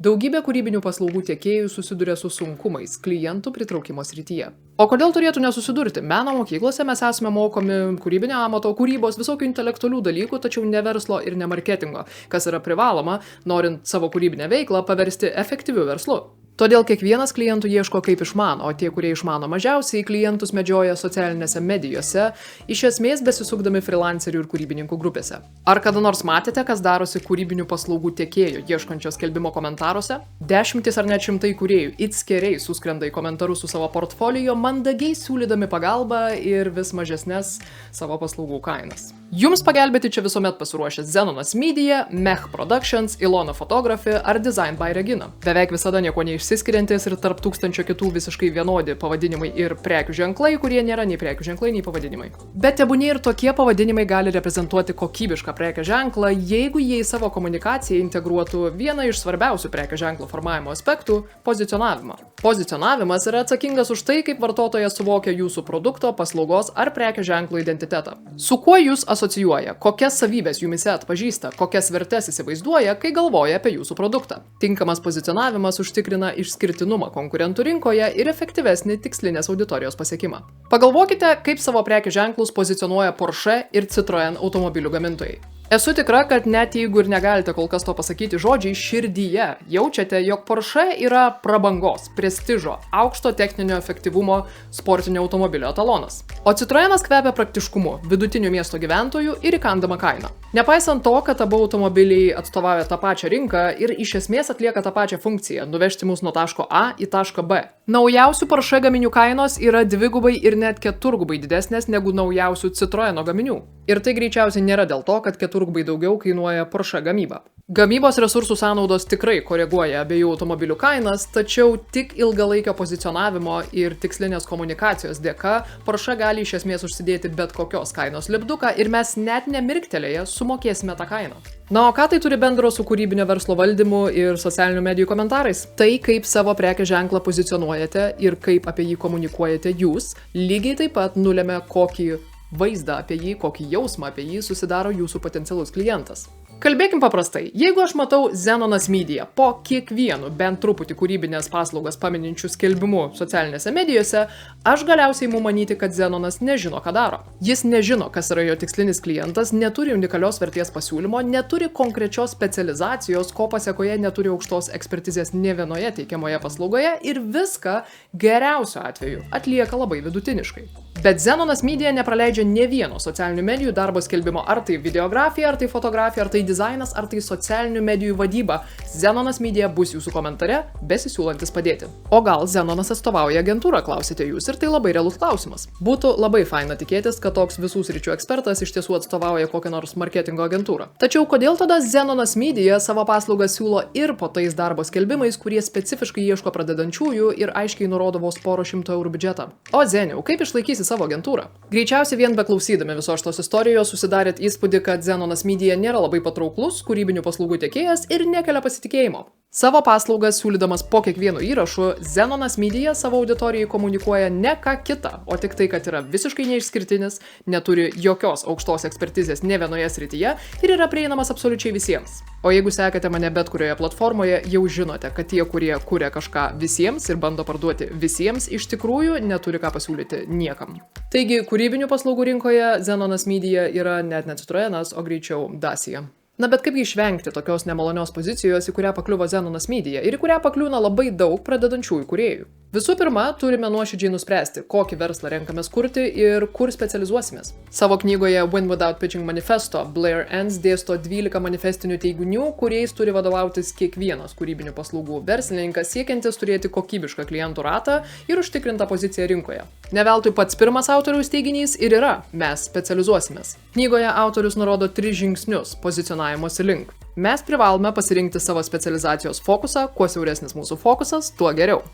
Daugybė kūrybinių paslaugų tiekėjų susiduria su sunkumais klientų pritraukimo srityje. O kodėl turėtų nesusidurti? Meno mokyklose mes esame mokomi kūrybinio amato, kūrybos, visokių intelektualių dalykų, tačiau ne verslo ir ne marketingo, kas yra privaloma, norint savo kūrybinę veiklą paversti efektyviu verslu. Todėl kiekvienas klientų ieško kaip išmano, o tie, kurie išmano mažiausiai, klientus medžioja socialinėse medijose, iš esmės besisukdami freelancerių ir kūrybininkų grupėse. Ar kada nors matėte, kas darosi kūrybinių paslaugų tiekėjų ieškančios skelbimo komentaruose? Dešimtis ar net šimtai kūrėjų it skeriai suskrenda į komentarus su savo portfolio, mandagiai siūlydami pagalbą ir vis mažesnes savo paslaugų kainas. Jums pagelbėti čia visuomet pasiruošęs Zenonas Media, Mech Productions, Ilona Photography ar Design by Regina. Beveik visada nieko neišsiskiriantis ir tarp tūkstančio kitų visiškai vienodi pavadinimai ir prekių ženklai, kurie nėra nei prekių ženklai, nei pavadinimai. Bet tebūnie ir tokie pavadinimai gali reprezentuoti kokybišką prekių ženklą, jeigu jie į savo komunikaciją integruotų vieną iš svarbiausių prekių ženklo formavimo aspektų – pozicionavimą. Pozicionavimas yra atsakingas už tai, kaip vartotojas suvokia jūsų produkto, paslaugos ar prekių ženklo identitetą. Su kuo jūs asocijuoja, kokias savybės jumise atpažįsta, kokias vertes įsivaizduoja, kai galvoja apie jūsų produktą. Tinkamas pozicionavimas užtikrina išskirtinumą konkurentų rinkoje ir efektyvesnį tikslinės auditorijos pasiekimą. Pagalvokite, kaip savo prekių ženklus pozicionuoja Porsche ir Citroën automobilių gamintojai. Esu tikra, kad net jeigu ir negalite kol kas to pasakyti žodžiai, širdyje jaučiate, jog Porsche yra prabangos, prestižo, aukšto techninio efektyvumo sportinio automobilio etalonas. O Citroenas kvepia praktiškumu, vidutinių miesto gyventojų ir įkandama kaina. Nepaisant to, kad abu automobiliai atstovauja tą pačią rinką ir iš esmės atlieka tą pačią funkciją – nuvežti mus nuo taško A į tašką B. Naujausių Porsche gaminių kainos yra dvigubai ir net keturgubai didesnės negu naujausių Citroeno gaminių. Ir tai greičiausiai nėra dėl to, kad keturgubai daugiau kainuoja Porsche gamyba. Gamybos resursų sąnaudos tikrai koreguoja abiejų automobilių kainas, tačiau tik ilgalaikio pozicionavimo ir tikslinės komunikacijos dėka Porsche gali iš esmės užsidėti bet kokios kainos lipduką ir mes net nemirktelėję sumokėsime tą kainą. Na, o ką tai turi bendro su kūrybinio verslo valdymu ir socialinių medijų komentarais? Tai, kaip savo prekės ženklą pozicionuojate ir kaip apie jį komunikuojate jūs, lygiai taip pat nulėmė, kokį vaizdą apie jį, kokį jausmą apie jį susidaro jūsų potencialus klientas. Kalbėkim paprastai. Jeigu aš matau Zenonas Media po kiekvienu bent truputį kūrybinės paslaugas pamininčių skelbimų socialinėse medijose, aš galiausiai imu manyti, kad Zenonas nežino, ką daro. Jis nežino, kas yra jo tikslinis klientas, neturi unikalios vertės pasiūlymo, neturi konkrečios specializacijos, ko pasiekoje neturi aukštos ekspertizės nė vienoje teikiamoje paslaugoje ir viską geriausiu atveju atlieka labai vidutiniškai. Bet Zenonas Media nepraleidžia nė vieno socialinių medijų darbo skelbimo, ar tai videografija, ar tai fotografija, ar tai dizainas, ar tai socialinių medijų vadyba. Zenonas Media bus jūsų komentare, besisiūlantis padėti. O gal Zenonas atstovauja agentūrą, klausite jūs, ir tai labai realus klausimas. Būtų labai faina tikėtis, kad toks visų sričių ekspertas iš tiesų atstovauja kokią nors marketingo agentūrą. Tačiau kodėl tada Zenonas Media savo paslaugas siūlo ir po tais darbo skelbimais, kurie specifiškai ieško pradedančiųjų ir aiškiai nurodo vos porą šimtų eurų biudžetą? O Zeniau, kaip išlaikysi savo agentūrą? Greičiausiai vien beklausydami visos šitos istorijos susidarėt įspūdį, kad Zenonas Media nėra labai patrauklus kūrybinių paslaugų tiekėjas ir nekelia pasitikėjimo. Savo paslaugas siūlydamas po kiekvienu įrašu, Zenonas Media savo auditorijai komunikuoja ne ką kitą, o tik tai, kad yra visiškai neišskirtinis, neturi jokios aukštos ekspertizės nė vienoje srityje ir yra prieinamas absoliučiai visiems. O jeigu sekate mane bet kurioje platformoje, jau žinote, kad tie, kurie kuria kažką visiems ir bando parduoti visiems, iš tikrųjų neturi ką pasiūlyti niekam. Taigi, kūrybinių paslaugų rinkoje Zenonas Media yra net ne Citroenas, o greičiau Dacia. Na bet kaipgi išvengti tokios nemalonios pozicijos, į kurią pakliuvo Zenonas Media ir į kurią pakliūna labai daug pradedančiųjų kūrėjų? Visų pirma, turime nuoširdžiai nuspręsti, kokį verslą renkamės kurti ir kur specializuosimės. Savo knygoje Win Without Pitching Manifesto Blair Enns dėsto 12 manifestinių teiginių, kuriais turi vadovautis kiekvienas kūrybinių paslaugų verslininkas siekiantis turėti kokybišką klientų ratą ir užtikrintą poziciją rinkoje. Ne veltui pats pirmas autoriaus teiginys ir yra – mes specializuosimės. Knygoje autorius nurodo 3 žingsnius pozicionavimosi link. Mes privalome pasirinkti savo specializacijos fokusą, kuo siauresnis mūsų fokusas, tuo geriau.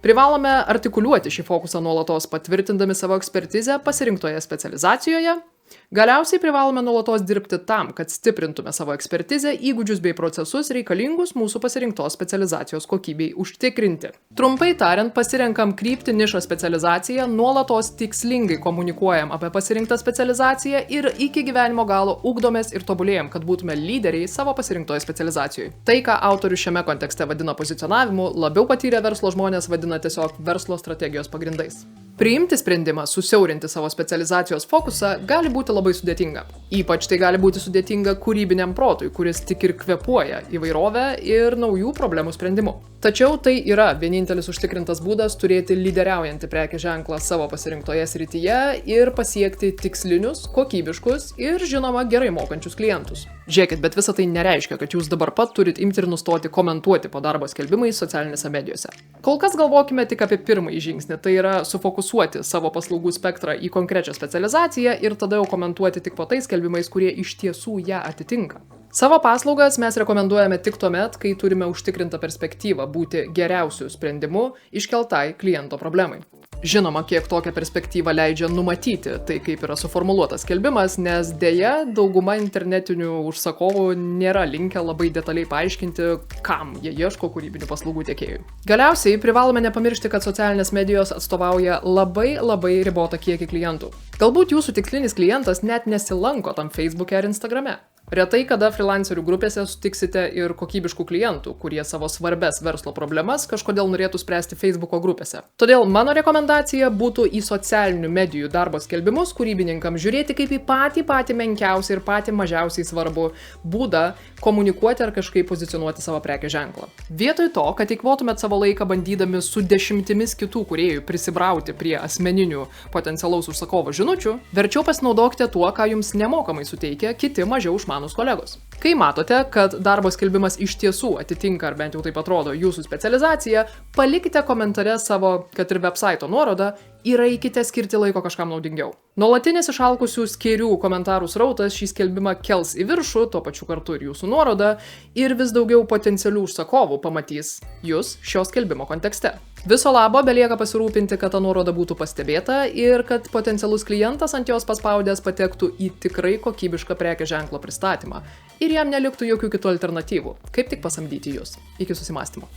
Privalome artikuliuoti šį fokusą nuolatos patvirtindami savo ekspertizę pasirinktoje specializacijoje. Galiausiai privalome nuolatos dirbti tam, kad stiprintume savo ekspertizę, įgūdžius bei procesus reikalingus mūsų pasirinktos specializacijos kokybei užtikrinti. Trumpai tariant, pasirenkam kryptį, nišą, specializaciją, nuolatos tikslingai komunikuojam apie pasirinktą specializaciją ir iki gyvenimo galo ugdomės ir tobulėjam, kad būtume lyderiai savo pasirinktoje specializacijoje. Tai, ką autorius šiame kontekste vadina pozicionavimu, labiau patyrę verslo žmonės vadina tiesiog verslo strategijos pagrindais. Priimti sprendimą susiaurinti savo specializacijos fokusą gali būti labai sudėtinga. Ypač tai gali būti sudėtinga kūrybiniam protui, kuris tik ir kvėpuoja įvairovę ir naujų problemų sprendimu. Tačiau tai yra vienintelis užtikrintas būdas turėti lyderiaujantį prekės ženklą savo pasirinktoje srityje ir pasiekti tikslinius, kokybiškus ir, žinoma, gerai mokančius klientus. Žiūrėkit, bet visa tai nereiškia, kad jūs dabar pat turit imti ir nustoti komentuoti po darbo skelbimais socialinėse medijose. Kol kas galvokime tik apie pirmąjį žingsnį, tai yra sufokusuoti savo paslaugų spektrą į konkrečią specializaciją ir tada jau komentuoti tik po tais skelbimais, kurie iš tiesų ją atitinka. Savo paslaugas mes rekomenduojame tik tuomet, kai turime užtikrintą perspektyvą būti geriausiu sprendimu iškeltai kliento problemai. Žinoma, kiek tokią perspektyvą leidžia numatyti tai, kaip yra suformuluotas skelbimas, nes dėja dauguma internetinių užsakovų nėra linkę labai detaliai paaiškinti, kam jie ieško kūrybinių paslaugų tiekėjų. Galiausiai privalome nepamiršti, kad socialinės medijos atstovauja labai ribotą kiekį klientų. Galbūt jūsų tikslinis klientas net nesilanko tam Facebook'e ar Instagram'e. Retai kada freelancerių grupėse sutiksite ir kokybiškų klientų, kurie savo svarbes verslo problemas kažkodėl norėtų spręsti Facebook'o grupėse. Todėl mano rekomendacija būtų į socialinių medijų darbo skelbimus kūrybininkams žiūrėti kaip į patį menkiausią ir patį mažiausiai svarbų būdą komunikuoti ar kažkaip pozicionuoti savo prekės ženklą. Vietoj to, kad eikvotumėt savo laiką bandydami su dešimtimis kitų kūrėjų prisibrauti prie asmeninių potencialaus užsakovo žinučių, verčiau pasinaudokite tuo, ką jums nemokamai suteikia kiti mažiau išmanūs kolegos. Kai matote, kad darbo skelbimas iš tiesų atitinka, ar bent jau taip atrodo, jūsų specializaciją, palikite komentare savo, kad ir websaito nuorodą ir eikite skirti laiko kažkam naudingiau. Nuolatinis išalkusių skėrių komentarų srautas šį skelbimą kels į viršų, tuo pačiu kartu ir jūsų nuorodą, ir vis daugiau potencialių užsakovų pamatys jūs šio skelbimo kontekste. Viso labo belieka pasirūpinti, kad ta nuoroda būtų pastebėta ir kad potencialus klientas ant jos paspaudęs patektų į tikrai kokybišką prekės ženklo pristatymą ir jam neliktų jokių kitų alternatyvų, kaip tik pasamdyti jūs. Iki susimąstymo.